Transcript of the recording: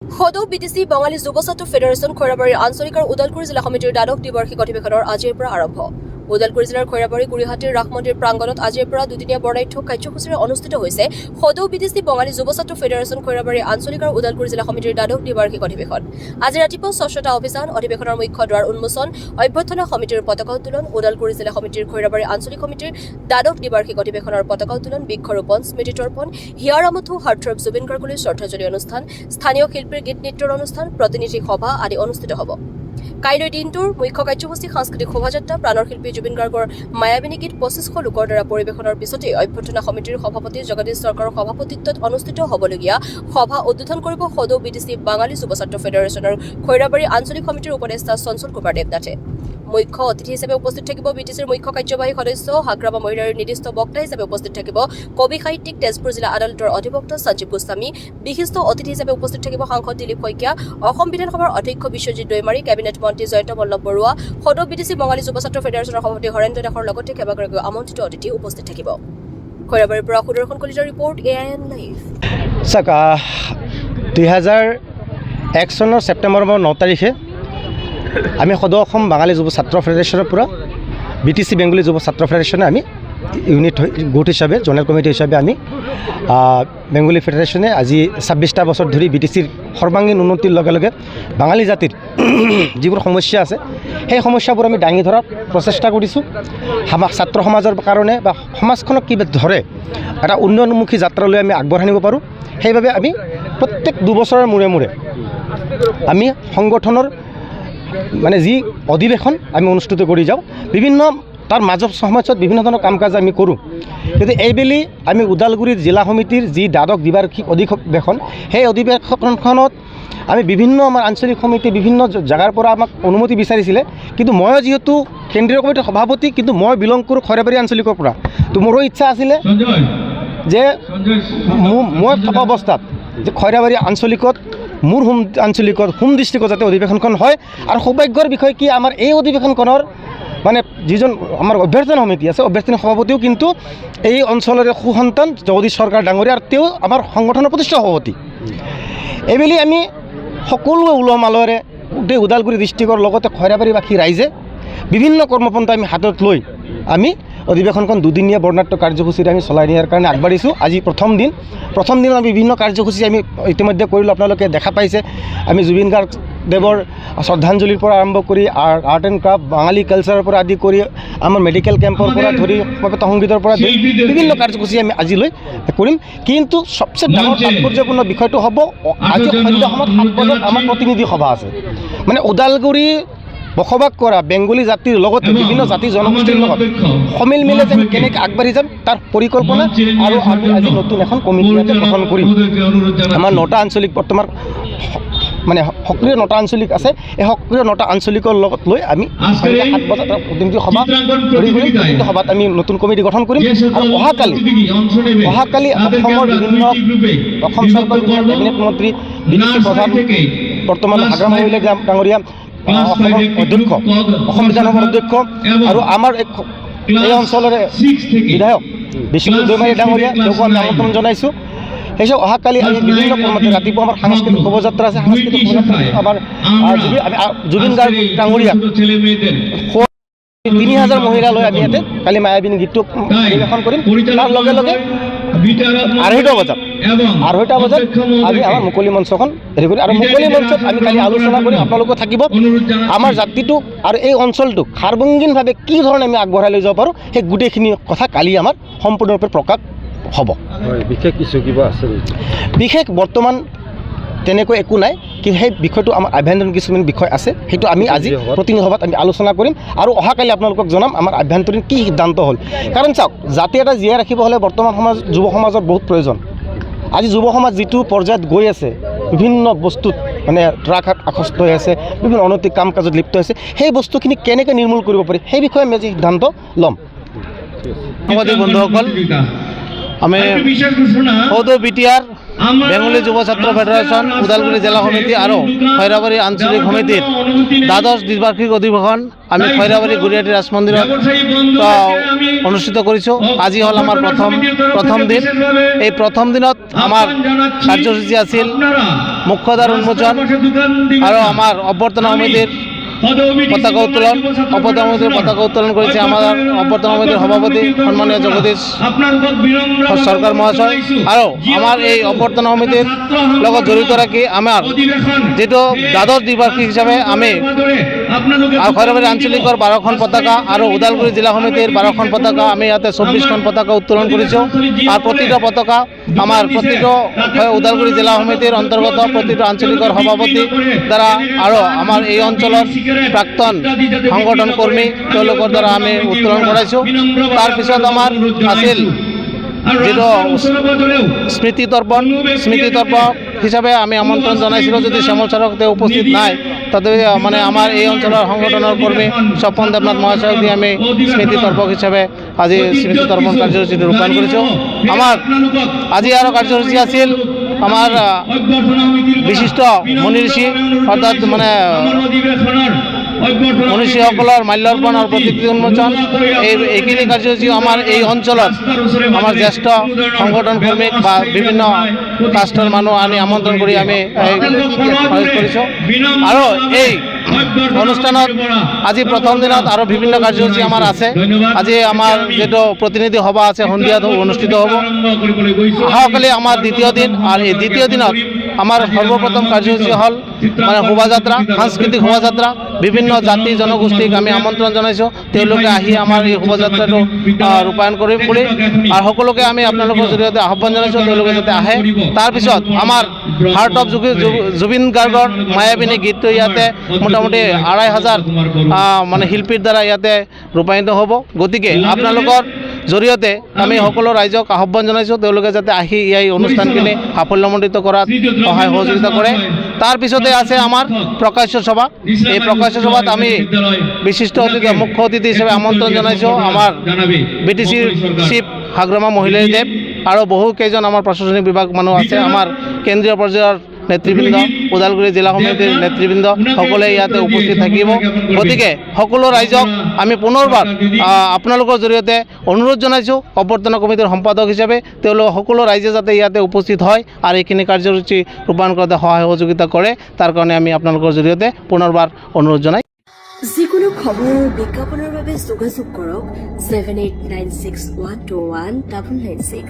সদৌ বিটিচি বাঙালী যুৱ ছাত্ৰ ফেডাৰেশ্যন খৈৰাবাৰী আঞ্চলিক আৰু ওদালগুৰি জিলা সমিতিৰ দ্বাদশ দ্বিবাৰ্ষিক অধিৱেশনৰ আজিৰ পৰা আৰম্ভ। ওদালগুৰি জিলাৰ খৈৰাবাৰী গুৰিহাটীৰ ৰাস মন্দিৰ প্ৰাংগণত আজিৰ পৰা দুদিনীয়া বৰ্ণাঢ্য কাৰ্যসূচীৰে অনুষ্ঠিত হৈছে সদৌ বিটিচি বাঙালী যুৱ ছাত্ৰ ফেডাৰেশ্যন খৈৰাবাৰী আঞ্চলিক আৰু ওদালগুৰি জিলা সমিতিৰ দ্বাদশ দ্বিবাৰ্ষিক অধিৱেশন। আজি ৰাতিপুৱা স্বচ্ছতা অভিযান, অধিৱেশনৰ মুখ্য দ্বাৰ উন্মোচন, অভ্যৰ্থনা সমিতিৰ পতাকা উত্তোলন, ওদালগুৰি জিলা সমিতিৰ খৈৰাবাৰী আঞ্চলিক সমিতিৰ দ্বাদশ দ্বিবাৰ্ষিক অধিৱেশনৰ পতাকা উত্তোলন, বৃক্ষৰোপণ, স্মৃতি তৰ্পণ, হিয়াৰামথু হাৰ্থৰৱ জুবিন গাৰ্গলৈ শ্ৰদ্ধাঞ্জলি অনুষ্ঠান, স্থানীয় শিল্পীৰ গীত নৃত্যৰ অনুষ্ঠান, প্ৰতিনিধি সভা আদি অনুষ্ঠিত হ'ব। কাইলৈ দিনটোৰ মুখ্য কাৰ্যসূচী সাংস্কৃতিক শোভাযাত্ৰা, প্ৰাণৰ শিল্পী জুবিন গাৰ্গৰ মায়াবিনী গীত ২৫০০ লোকৰ দ্বাৰা পৰিৱেশনৰ পিছতেই অভ্যৰ্থনা সমিতিৰ সভাপতি জগদীশ চৰকাৰৰ সভাপতিত্বত অনুষ্ঠিত হ'বলগীয়া সভা উদ্বোধন কৰিব সদৌ বিটিচি বাঙালী যুৱ ছাত্ৰ ফেডাৰেশ্যনৰ খৈৰাবাৰী আঞ্চলিক সমিতিৰ উপদেষ্টা চঞ্চল কুমাৰ দেৱনাথে। মুখ্য অতিথি হিচাপে উপস্থিত থাকিব বিটিচিৰ মুখ্য কাৰ্যবাহী সদস্য হাগ্ৰামা মহিলাৰ নিৰ্দিষ্ট বক্তা হিচাপে উপস্থিত থাকিব কবি সাহিত্যিক তেজপুৰ জিলা আদালতৰ অধিবক্তা সঞ্জীৱ গোস্বামী। বিশিষ্ট অতিথি হিচাপে উপস্থিত থাকিব সাংসদ দিলীপ শইকীয়া, অসম বিধানসভাৰ অধ্যক্ষ বিশ্বজিৎ দৈমাৰী, কেবিনেট মন্ত্ৰী জয়ন্ত বল্লভ বৰুৱা, সদৌ বিটিচি বাঙালী যুৱ ছাত্ৰ ফেডাৰেশ্যনৰ সভাপতি হৰেন্দ্ৰ দাসৰ লগতে কেইবাগৰাকীও আমন্ত্ৰিত অতিথি উপস্থিত থাকিব। খৈৰাবাৰীৰ পৰা সুদৰ্শন কলিতাৰ ৰিপৰ্ট, AIN লাইভ। চাওক, 2001 চনৰ ছেপ্টেম্বৰ 9 তাৰিখে আমি সদৌ অসম বাঙালী যুৱ ছাত্ৰ ফেডাৰেশ্যনৰ পৰা বিটিচি বেংগলী যুৱ ছাত্ৰ ফেডাৰেশ্যনে আমি ইউনিট গোট হিচাপে জোনেল কমিটি হিচাপে আমি বেংগলী ফেডাৰেশ্যনে আজি ২৬টা বছৰ ধৰি বিটিচিৰ সৰ্বাংগীন উন্নতিৰ লগে লগে বাঙালী জাতিৰ যিবোৰ সমস্যা আছে সেই সমস্যাবোৰ আমি দাঙি ধৰাৰ প্ৰচেষ্টা কৰিছোঁ। ছাত্ৰ সমাজৰ কাৰণে বা সমাজখনক কি ধৰে এটা উন্নয়নমুখী যাত্ৰালৈ আমি আগবঢ়াই নিব পাৰোঁ, সেইবাবে আমি প্ৰত্যেক দুবছৰৰ মূৰে মূৰে আমি সংগঠনৰ যি অধিৱেশন আমি অনুষ্ঠিত কৰি যাওঁ। বিভিন্ন তাৰ মাজৰ সময়ছোৱাত বিভিন্ন ধৰণৰ কাম কাজ আমি কৰোঁ। কিন্তু এইবেলি আমি ওদালগুৰি জিলা সমিতিৰ যি দ্বাদশ দ্বিবাৰ্ষিক অধিৱেশন, সেই অধিৱেশনখনত আমি বিভিন্ন আমাৰ আঞ্চলিক সমিতি বিভিন্ন জেগাৰ পৰা আমাক অনুমতি বিচাৰিছিলে, কিন্তু মই যিহেতু কেন্দ্ৰীয় কমিটিৰ সভাপতি, কিন্তু মই বিলং কৰোঁ খৈৰাবাৰী আঞ্চলিকৰ পৰা, তো মোৰো ইচ্ছা আছিলে যে মই থকা অৱস্থাত যে খৈৰাবাৰী আঞ্চলিকত মোৰ আঞ্চলিকত ডিষ্ট্ৰিক্টত যাতে অধিৱেশনখন হয়। আৰু সৌভাগ্যৰ বিষয় কি, আমাৰ এই অধিৱেশনখনৰ যিজন আমাৰ অভ্যৰ্থনা সমিতি আছে, অভ্যৰ্থনা সভাপতিও কিন্তু এই অঞ্চলৰে সুসন্তান জগদীশ চৰকাৰ ডাঙৰীয়া, আৰু তেওঁ আমাৰ সংগঠনৰ প্ৰতিষ্ঠা সভাপতি। এইবেলি আমি সকলোৱে উলহ মালহেৰে গোটেই ওদালগুৰি ডিষ্ট্ৰিক্টৰ লগতে খৈৰাবাৰীবাসী ৰাইজে বিভিন্ন কৰ্মপন্থা আমি হাতত লৈ আমি অধিৱেশনখন দুদিনীয়া বৰ্ণাঢ্য কাৰ্যসূচীৰে আমি চলাই নিয়াৰ কাৰণে আগবাঢ়িছোঁ। আজি প্ৰথম দিন আমি বিভিন্ন কাৰ্যসূচী আমি ইতিমধ্যে কৰিলোঁ, আপোনালোকে দেখা পাইছে। আমি জুবিন গাৰ্গ দেৱৰ শ্ৰদ্ধাঞ্জলিৰ পৰা আৰম্ভ কৰি আৰ্ট এণ্ড ক্ৰাফ্ট, বাঙালী কালচাৰৰ পৰা আদি কৰি আমাৰ মেডিকেল কেম্পৰ পৰা ধৰি সমবেত সংগীতৰ পৰা ধৰি বিভিন্ন কাৰ্যসূচী আমি আজিলৈ কৰিম। কিন্তু সবচে ডাঙৰ তাৎপৰ্যপূৰ্ণ বিষয়টো হ'ব, আজি সন্ধ্যা সময়ত 7 বজাত আমাৰ প্ৰতিনিধি সভা আছে। ওদালগুৰি বসবাস কৰা বেংগলী জাতিৰ লগতে বিভিন্ন জাতি জনগোষ্ঠীৰ লগত সমিল মিলে যে কেনেকৈ আগবাঢ়ি যাম তাৰ পৰিকল্পনা, আৰু আমি আজি নতুন এখন কমিটি গঠন কৰিম। আমাৰ 9টা আঞ্চলিক বৰ্তমান সক্ৰিয় 9টা আঞ্চলিক আছে। এই সক্ৰিয় 9টা আঞ্চলিকৰ লগত লৈ আমি 7 বজাত প্ৰতিনিধি সভা প্ৰতিনিধি সভাত আমি নতুন কমিটি গঠন কৰিম। আৰু অহাকালি অসমৰ বিভিন্ন অসম চৰকাৰৰ কেবিনেট মন্ত্ৰী, বিটিচি প্ৰধান বৰ্তমান হাগ্ৰামা মহিলা ডাঙৰীয়া, অসমৰ অধ্যক্ষ, অসম বিধানসভাৰ অধ্যক্ষ, আৰু আমাৰ এই অঞ্চলৰে বিধায়ক বিশ্বজিৎ দৈমাৰী ডাঙৰীয়া, তেওঁকো আমি আমন্ত্ৰণ জনাইছোঁ। সেইসব অহাকালি আমি বিভিন্ন কৰ্মতে ৰাতিপুৱা আমাৰ সাংস্কৃতিক শোভাযাত্ৰা আছে। সাংস্কৃতিক শোভাযাত্ৰা আমাৰ জুবিন গাৰ্গ ডাঙৰীয়া ৩,০০০ মহিলা লৈ আমি ইয়াতে কালি মায়াবিনী গীতটো পৰিৱেশন কৰিম। তাৰ লগে লগে 2:30 বজাত আমি আমাৰ মুকলি মঞ্চখন হেৰি কৰিম। আৰু মুকলি মঞ্চত আমি কালি আলোচনা কৰিম, আপোনালোকেও থাকিব। আমাৰ জাতিটোক আৰু এই অঞ্চলটোক সাৰ্বজনীনভাৱে কি ধৰণে আমি আগবঢ়াই লৈ যাব পাৰোঁ, সেই গোটেইখিনি কথা কালি আমাৰ সম্পূৰ্ণৰূপে প্ৰকাশ হ'ব। বিশেষ কিছু কিবা আছে? বিশেষ বৰ্তমান তেনেকৈ একো নাই, কিন্তু সেই বিষয়টো আমাৰ আভ্যন্তৰীণ কিছুমান বিষয় আছে, সেইটো আমি আজি প্ৰতিনিধি সভাত আমি আলোচনা কৰিম। আৰু অহাকালি আপোনালোকক জনাম আমাৰ আভ্যন্তৰীণ কি সিদ্ধান্ত হ'ল। কাৰণ চাওক, জাতি এটা জীয়াই ৰাখিব হ'লে বৰ্তমান যুৱ সমাজৰ বহুত প্ৰয়োজন। আজি যুৱ সমাজ যিটো পৰ্যায়ত গৈ আছে, বিভিন্ন বস্তুত ড্ৰাগ আসক্ত হৈ আছে, বিভিন্ন অনৈতিক কাম কাজত লিপ্ত হৈছে, সেই বস্তুখিনি কেনেকৈ নিৰ্মূল কৰিব পাৰি সেই বিষয়ে আমি আজি সিদ্ধান্ত ল'ম। বন্ধুসকল, আমি সদৌ বিটিআৰ বেঙ্গলী যুৱ ছাত্ৰ ফেডাৰেশ্যন ওদালগুৰি জিলা সমিতি আৰু খৈৰাবাৰী আঞ্চলিক সমিতিৰ দ্বাদশ দ্বিবাৰ্ষিক অধিৱেশন আমি খৈৰাবাৰী গুৰিহাটী ৰাজ মন্দিৰত অনুষ্ঠিত কৰিছোঁ। আজি হ'ল আমাৰ প্ৰথম দিন। এই প্ৰথম দিনত আমাৰ কাৰ্যসূচী আছিল মুখ্যদ্বাৰ উন্মোচন আৰু আমাৰ অভ্যৰ্থনা সমিতিৰ পতাকা উত্তোলন। অভ্যৰ্থনা সমিতিৰ পতাকা উত্তোলন কৰিছে আমাৰ অভ্যৰ্থনা সমিতিৰ সভাপতি সন্মানীয় জগদীশ চৰকাৰ মহাশয়। আৰু আমাৰ এই অভ্যৰ্থনা সমিতিৰ লগত জড়িত ৰাখি আমাৰ যিটো দ্বাদশ দ্বিবাৰ্ষিক হিচাপে আমি খৈৰাবাৰী আঞ্চলিকৰ 12খন পতাকা আৰু ওদালগুৰি জিলা সমিতিৰ 12খন পতাকা আমি ইয়াতে 24খন পতাকা উত্তোলন কৰিছোঁ। আৰু প্ৰতিটো পতাকা আমাৰ প্ৰতিটো ওদালগুৰি জিলা সমিতিৰ অন্তৰ্গত প্ৰতিটো আঞ্চলিকৰ সভাপতি দ্বাৰা আৰু আমাৰ এই অঞ্চলৰ প্ৰাক্তন সংগঠন কৰ্মী তেওঁলোকৰ দ্বাৰা আমি উত্তোলন কৰাইছোঁ। তাৰপিছত আমাৰ আছিল যিটো স্মৃতি তৰ্পণ হিচাপে আমি আমন্ত্ৰণ জনাইছিলোঁ, যদি শ্যামল ছাৰক তেওঁ উপস্থিত নাই, তথাপি মানে আমাৰ এই অঞ্চলৰ সংগঠনৰ কৰ্মী স্বপন দেৱনাথ মহাশয়ক দি আমি স্মৃতি তৰ্পক হিচাপে আজি স্মৃতি তৰ্পণ কাৰ্যসূচীটো ৰূপায়ণ কৰিছোঁ। আমাৰ আজি আৰু কাৰ্যসূচী আছিল আমাৰ বিশিষ্ট মুনি ঋষি অৰ্থাৎ মানে মনীষীসকলৰ মাল্যাৰ্পণ আৰু প্ৰতিকৃতি উন্মোচন। এইখিনি কাৰ্যসূচী আমাৰ এই অঞ্চলত আমাৰ জ্যেষ্ঠ সংগঠন কৰ্মীক বা বিভিন্ন কাষ্টৰ মানুহ আনি আমন্ত্ৰণ কৰি আমি কৰিছোঁ। আৰু এই অনুষ্ঠানত আজি প্ৰথম দিনত আৰু বিভিন্ন কাৰ্যসূচী আমাৰ আছে। আজি আমাৰ যিটো প্ৰতিনিধি সভা আছে সন্ধিয়াত অনুষ্ঠিত হ'ব। অহাকালি আমাৰ দ্বিতীয় দিন, আৰু এই দ্বিতীয় দিনত আমাৰ সৰ্বপ্ৰথম কাৰ্যসূচী হ'ল মানে শোভাযাত্ৰা, সাংস্কৃতিক শোভাযাত্ৰা। বিভিন্ন জাতি জনগোষ্ঠীক আমি আমন্ত্ৰণ জনাইছোঁ, তেওঁলোকে আহি আমাৰ এই শোভাযাত্ৰাটো ৰূপায়ণ কৰিম বুলি, আৰু সকলোকে আমি আপোনালোকৰ জৰিয়তে আহ্বান জনাইছোঁ তেওঁলোকে যাতে আহে। তাৰপিছত আমাৰ হাৰ্ট অফ জুবিন গাৰ্গৰ মায়াবিনী গীতটো ইয়াতে মোটামুটি 2500 মানে শিল্পীৰ দ্বাৰা ইয়াতে ৰূপায়িত হ'ব। গতিকে আপোনালোকৰ জৰিয়তে আমি সকলো ৰাইজক আহ্বান জনাইছোঁ তেওঁলোকে যাতে আহি এই অনুষ্ঠানখিনি সাফল্যমণ্ডিত কৰাত সহায় সহযোগিতা কৰে। তাৰপিছতে আছে আমাৰ প্ৰকাশ্য সভা। এই প্ৰকাশ্য সভাত আমি বিশিষ্ট মুখ্য অতিথি হিচাপে আমন্ত্ৰণ জনাইছোঁ আমাৰ BTCৰ চিফ হাগ্ৰামা মহিলাদেৱ আৰু বহু কেইজন আমাৰ প্ৰশাসনিক বিভাগ মানুহ আছে। আমাৰ কেন্দ্ৰীয় পৰ্যায়ৰ নেতৃবৃন্দ, ওদালগুৰি জিলা সমিতিৰ নেতৃবৃন্দ সকলোৱে ইয়াতে উপস্থিত থাকিব। গতিকে সকলো ৰাইজক আমি পুনৰবাৰ আপোনালোকৰ জৰিয়তে অনুৰোধ জনাইছোঁ, অভ্যৰ্থনা কমিটিৰ সম্পাদক হিচাপে তেওঁলোক সকলো ৰাইজে যাতে ইয়াতে উপস্থিত হয় আৰু এইখিনি কাৰ্যসূচী ৰূপায়ণ কৰাতে সহায় সহযোগিতা কৰে, তাৰ কাৰণে আমি আপোনালোকৰ জৰিয়তে পুনৰবাৰ অনুৰোধ জনাই। যিকোনো খবৰ বিজ্ঞাপনৰ বাবে যোগাযোগ কৰক 7896121996।